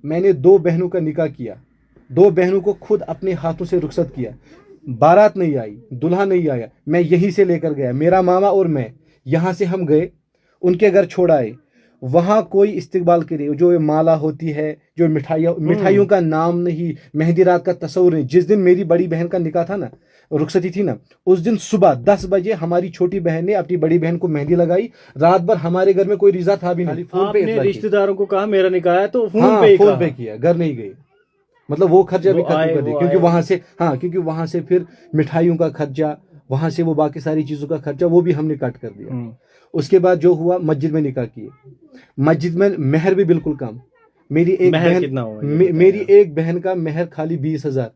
میں نے 2 بہنوں کا نکاح کیا, 2 بہنوں کو خود اپنے ہاتھوں سے رخصت کیا, بارات نہیں آئی, دلہا نہیں آیا, میں یہیں سے لے کر گیا, میرا ماما اور میں یہاں سے ہم گئے, ان کے گھر چھوڑ آئے, وہاں کوئی استقبال کرے, جو مالا ہوتی ہے, جو مٹھائیوں کا نام نہیں, مہندی رات کا تصور نہیں. جس دن میری بڑی بہن کا نکاح تھا نا, رخصتی تھی نا, اس دن صبح 10 بجے ہماری چھوٹی بہن نے اپنی بڑی بہن کو مہندی لگائی. رات بھر ہمارے گھر میں کوئی رضا تھا بھی نہیں. فون پہ رشتہ داروں کو کہا میرا نکاح ہے تو فون پہ کیا, گھر نہیں گئے. مطلب وہ خرچہ بھی ختم کر دیا, کیونکہ وہاں سے پھر مٹھائیوں کا خرچہ, وہاں سے وہ باقی ساری چیزوں کا خرچہ وہ بھی ہم نے کٹ کر دیا. اس کے بعد جو ہوا, مسجد میں نکاح کیے. مسجد میں مہر بھی بالکل کم. میری ایک بہن کا مہر خالی 20,000.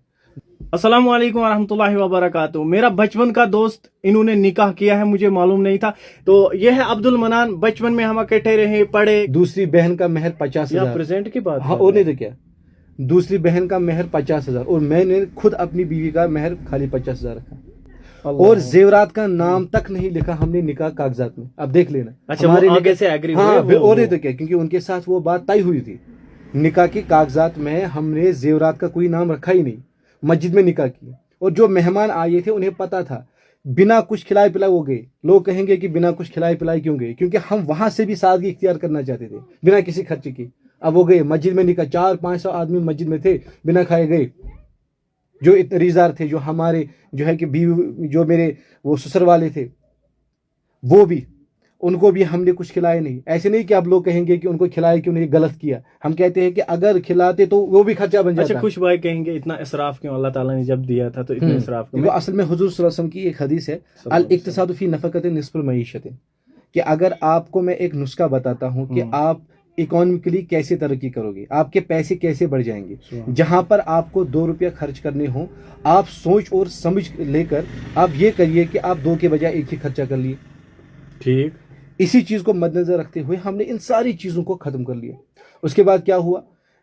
السلام علیکم ورحمۃ اللہ وبرکاتہ. میرا بچپن کا دوست انہوں نے نکاح کیا ہے, مجھے معلوم نہیں تھا. تو یہ ہے عبد المنان, بچپن میں ہم اکٹھے رہے, پڑھے. دوسری بہن کا مہر 50,000. پریزنٹ کی بات, ہاں, اور نہیں تو کیا. دوسری بہن کا مہر 50,000 اور میں نے خود اپنی بیوی کا مہر خالی 50,000 رکھا. اور زیورات کا نام تک نہیں لکھا ہم نے نکاح کاغذات میں. اب دیکھ لینا. ہاں, اور نہیں تو کیا, کیونکہ ان کے ساتھ وہ بات طے ہوئی تھی. نکاح کے کاغذات میں ہم نے زیورات کا کوئی نام رکھا ہی نہیں. مسجد میں نکاح کی, اور جو مہمان آئے تھے انہیں پتا تھا بنا کچھ کھلائے پلائے وہ گئے. لوگ کہیں گے کہ بنا کچھ کھلائے پلائے کیوں گئے, کیونکہ ہم وہاں سے بھی سادگی اختیار کرنا چاہتے تھے بنا کسی خرچے کی. اب وہ گئے مسجد میں نکاح, 400-500 آدمی مسجد میں تھے, بنا کھائے گئے. جو اتنے ریزار تھے, جو ہمارے جو ہے کہ بیوی, جو میرے وہ سسر والے تھے, وہ بھی, ان کو بھی ہم نے کچھ کھلائے نہیں. ایسے نہیں کہ اب لوگ کہیں گے کہ ان کو کھلائے کیوں نہیں, غلط کیا. ہم کہتے ہیں کہ اگر کھلاتے تو وہ بھی خرچہ بن جاتا. خوش بھائی کہیں گے اتنا اسراف کیوں, اللہ تعالیٰ نے جب دیا تھا تو اتنا اسراف کیوں. اصل میں حضور صلی اللہ علیہ وسلم کی ایک حدیث ہے, الاقتصاد فی نفقۃ نصف المعیشۃ, کہ اگر آپ کو میں ایک نسخہ بتاتا ہوں کہ آپ اکانومکلی کیسے ترقی کرو گے, آپ کے پیسے کیسے بڑھ جائیں گے. جہاں پر آپ کو 2 روپیہ خرچ کرنے ہوں, آپ سوچ اور سمجھ لے کر آپ یہ کریے کہ آپ 2 کے بجائے 1 ہی خرچہ کر لیے. ٹھیک, اسی چیز کو مد نظر رکھتے ہوئے ہم نے ان ساری چیزوں کو ختم کر لیا. اس کے بعد کیا ہوا,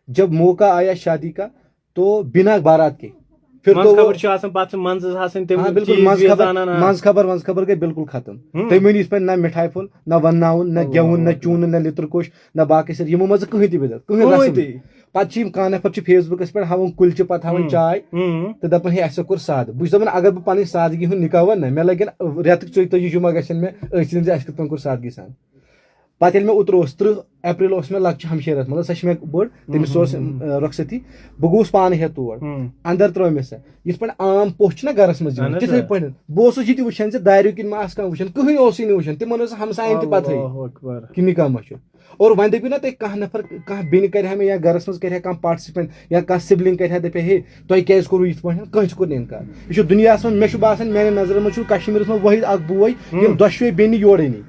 جب موقع آیا شادی کا تو بنا بارات کے پھر تو بالکل منز خبر گئی بالکل ختم. تم ون اس پہ نہ مٹھائی پھول, نہ وناون, نہ گیون, نہ چون, نہ لتر کوش, نہ باقی سر یمو مز کہیں تہ بدت کہیں. پتہ کانہ پتہ فیس بکس پہ ہاؤن کلچہ, پتہ ہاؤن چائے, تو دپان ہے اسے کور سادہ. بہت دپان اگر بہ پنہ سادگی ہند نکاح ون نا, مے لگن ریتک 34 جمعہ گھن مے ٲسِن زِ اسہِ کِتھ پٲٹھۍ کوٚر سادگی سان. پتہٕ ییٚلہِ مےٚ اوترٕ 30 اپریل اوس مےٚ لۄکچہِ ہمشیرس, مطلب سۄ چھِ مےٚ بٔڑ, تٔمِس اوس رۄخصتی. بہٕ گوٚوُس پانہٕ ہٮ۪تھ تور, اندر ترٛٲو مےٚ سۄ. یِتھ پٲٹھۍ عام پوٚژھ چھُ نا گرس منٛز یِوان تِتھٕے پٲٹھۍ. بہٕ اوسُس یہِ تہِ وٕچھان زِ داریو کِنۍ ما آسہِ کانٛہہ وٕچھان, کٕہٕنۍ اوسُے نہٕ وٕچھان. تِمن ٲس ہمساین تہِ پتہٕے کہِ نکاح ما چھُ. اور وۄنۍ دٔپِو نا تُہۍ کانٛہہ نفر, کانٛہہ بیٚنہِ کرِ ہا مےٚ یا گرس منٛز کرِ ہا کانٛہہ پاٹسپینٹ یا کانٛہہ سبلنگ کرِ ہا, دپہِ ہے تۄہہِ کیازِ کوٚروٕ یِتھ پٲٹھۍ, کٲنٛسہِ کوٚر نہٕ اِنکار. یہِ چھُ دُنیاہس منٛز, مےٚ چھُ باسان میانہِ نظرن منٛز چھُ کشمیٖرس منٛز وٲحد اکھ بوے یِم دۄشوے بیٚنہِ یورے نی.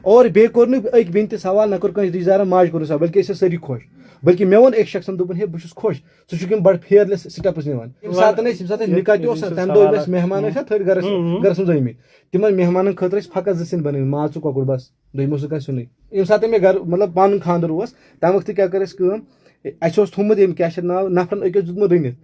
اور بیٚیہِ کوٚر نہٕ أکۍ بیٚنہِ تہِ سوال, نہ کوٚر کٲنٛسہِ رِشتہٕ ماجہِ کوٚرُن سوال, بلکہِ ٲسۍ سٲری خۄش. بلکہِ مےٚ ووٚن أکۍ شخصن دوٚپُن ہے بہٕ چھُس خۄش, ژٕ چھُکھ یِم بڑٕ فیئرلیس سٹیپٕس نِوان. ییٚمہِ ساتہٕ نکاح تہِ اوس تمہِ دۄہ ٲسۍ مہمان ٲسۍ نا تھٔدۍ گرس منٛز ٲمٕتۍ, تِمن مہمانن خٲطرٕ ٲسۍ فقط 2 سِنۍ بنٲومٕتۍ, ماز تہٕ کۄکُر بس, دوٚیمہِ اوس نہٕ کانٛہہ سیُنٕے. ییٚمہِ ساتہٕ مےٚ گرٕ مطلب پنُن خانٛدر اوس, تمہِ وقتہٕ کیٛاہ کٔر اَسہِ کٲم, اَسہِ اوس تھوٚومُت ییٚمہِ کیٛاہ چھِ اتھ ناو, نفرن أکِس دیُتمُت رٔنِتھ.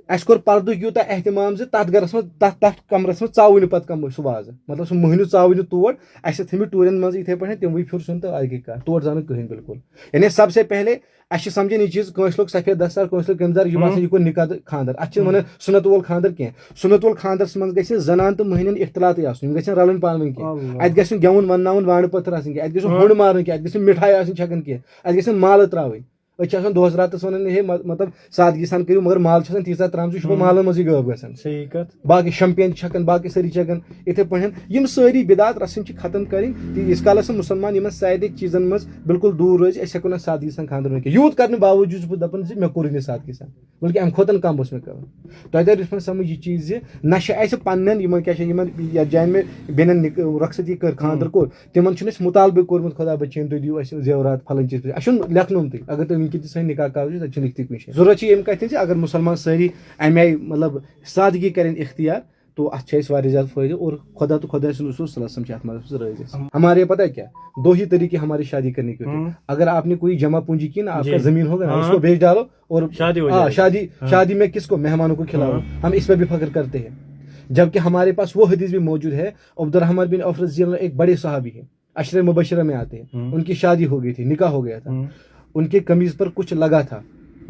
اَسہِ کوٚر پردُک یوٗتاہ احتمام زِ تتھ گرس منٛز تتھ کمرس منٛز ژاوٕے نہٕ پتہٕ کانٛہہ سُہ وازٕ, مطلب سُہ مٔہنیوٗ ژاوٕے نہٕ تور. اَسہِ ٲسۍ تھٲمٕتۍ ٹوٗرٮ۪ن منٛز یِتھٕے پٲٹھۍ, تِموٕے پھِر سیُن تہٕ اگے کتھ, تور ژاو نہٕ کٕہٕنۍ بالکل. یعنی سب سے پہلے اَسہِ چھِ سمجھان یہِ چیٖز, کٲنٛسہِ لوگ سفید دستار, کٲنٛسہِ لوگ قمیض دار, یہِ باسان یہِ کوٚر نکاح تہٕ خانٛدر. اتھ چھِنہٕ ونان سُنت وول خانٛدر کینٛہہ. سُنت وول خانٛدرس منٛز گژھِ زنان تہٕ مٔہنِین اختلاطٕے آسُن, یِم گژھن رلٕنۍ پانہٕ ؤنۍ کینٛہہ. اتہِ گژھِ نہٕ گٮ۪وُن ونناوُن وانہٕ پٲتھر آسٕنۍ کینٛہہ, اتہِ گژھِ نہٕ ہُنٛڈ مارُن کینٛہہ, اتہِ گژھِ نہٕ مِٹھایہِ آسٕنۍ چھکان کینٛہہ, اتہِ گژھن مالہٕ تراوٕنۍ. أسۍ چھِ آسان دۄہس راتس ونان ہے مطلب سادگی سان کٔرِو, مگر مال چھِ آسان تیٖژاہ ترامژٕ, یہِ چھُ پتہٕ مالن منٛزٕے غٲب گژھان. صحیح کتھ. باقٕے شمپین تہِ چھکان, باقٕے سٲری چھکان یِتھٕے پٲٹھۍ. یِم سٲری بدعات رسم چھِ ختم کرٕنۍ. ییٖتِس کالس مُسلمان یِمن سارے چیٖزن منٛز بالکل دوٗر روزِ, أسۍ ہٮ۪کو نہٕ سادگی سان خانٛدر ؤنِتھ کینٛہہ. یوٗت کرنہٕ باوجوٗد چھُس بہٕ دپان زِ مےٚ کوٚرُے نہٕ سادگی سان, بلکہِ امہِ کھۄتہٕ کم اوس مےٚ کرُن. تۄہہِ ترِ یِتھ پٲٹھۍ سمجھ یہِ چیٖز زِ نہ چھِ اَسہِ پننٮ۪ن یِمن کیٛاہ چھِ یِمن یتھ جایہِ مےٚ بیٚنٮ۪ن رۄخصتی کٔر, خانٛدر کوٚر, تِمن چھُنہٕ اَسہِ مُطالبہٕ کوٚرمُت خۄدا بچٲیِن تُہۍ دِیِو اَسہِ زیورات پھلٲنۍ چیٖز. اَسہِ چھُنہٕ لیکھنومتٕے, اگر تُہۍ وٕنکٮ۪ن تہِ سٲنۍ نکاح کاغذ تتہِ چھُنہٕ لیکھتٕے کُنہِ جایہِ. ضروٗرت چھِ ییٚمہِ کتھِ زِ اگر مُسلمان سٲری امہِ آیہِ مطلب سادگی کرن اختیار, تو اتھ چھِ اَسہِ واریاہ زیادٕ فٲیدٕ. اور خدا تو خدا سُنٛد رسول صلی اللہ علیہ وسلم چھِ اتھ منٛز رٲضۍ أسۍ. ہمارے یہاں پتہ ہے کیا 2 ہی طریقے ہماری شادی کرنے کے ہوتے. اگر آپ نے کوئی جمع پونجی کی نا, آپ کا زمین ہوگا نا, اس کو بیچ ڈالو اور شادی میں کس کو, مہمانوں کو کھلاؤ. ہم اس پہ بھی فخر کرتے ہیں. جبکہ ہمارے پاس وہ حدیث بھی موجود ہے, عبد الرحمن بن عوف رضی اللہ عنہ ایک بڑے صحابی ہیں, عشرہ مبشرہ میں آتے ہیں. ان کی شادی ہو گئی تھی, نکاح ہو گیا تھا, ان کے قمیض پر کچھ لگا تھا,